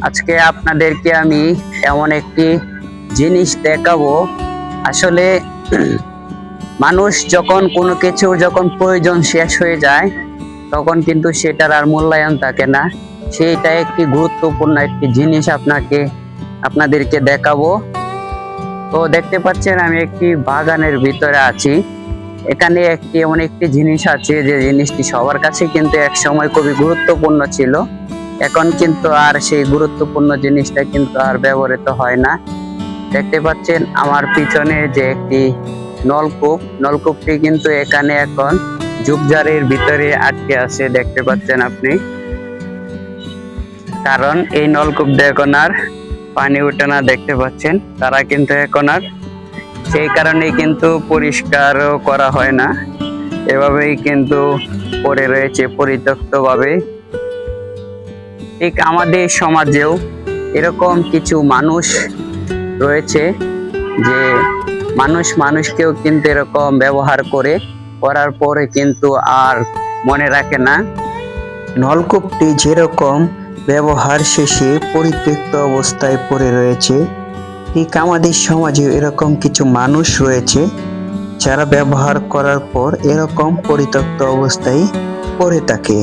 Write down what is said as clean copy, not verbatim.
আজকে আপনাদেরকে আমি এমন একটি জিনিস দেখাবো। আসলে মানুষ যখন কোনো কিছুর যখন প্রয়োজন শেষ হয়ে যায় তখন কিন্তু সেটার আর মূল্যায়ন থাকে না। সেটা একটি গুরুত্বপূর্ণ একটি জিনিস আপনাদেরকে দেখাবো। তো দেখতে পাচ্ছেন আমি একটি বাগানের ভিতরে আছি। এখানে এমন একটি জিনিস আছে যে জিনিসটি সবার কাছে কিন্তু এক সময় খুবই গুরুত্বপূর্ণ ছিল। এখন কিন্তু আর সেই গুরুত্বপূর্ণ জিনিসটা কিন্তু আর ব্যবহৃত হয় না। দেখতে পাচ্ছেন আমার পিছনে যে একটি নলকূপটি কিন্তু এখানে এখন ঝোপঝাড়ের ভিতরে আটকে আছে, দেখতে পাচ্ছেন আপনি। কারণ এই নলকূপ দিয়ে এখন আর পানি ওঠে না, দেখতে পাচ্ছেন। তারা কিন্তু এখন আর সেই কারণেই কিন্তু পরিষ্কারও করা হয় না, এভাবেই কিন্তু পড়ে রয়েছে পরিত্যক্ত ভাবে। ঠিক আমাদের সমাজেও এরকম কিছু মানুষ রয়েছে যে মানুষকেও কিন্তু এরকম ব্যবহার করার পরে কিন্তু আর মনে রাখে না। নলকূপটি যেরকম ব্যবহার শেষে পরিত্যক্ত অবস্থায় পড়ে রয়েছে, ঠিক আমাদের সমাজে এরকম কিছু মানুষ রয়েছে যারা ব্যবহার করার পর এরকম পরিত্যক্ত অবস্থায় পড়ে থাকে।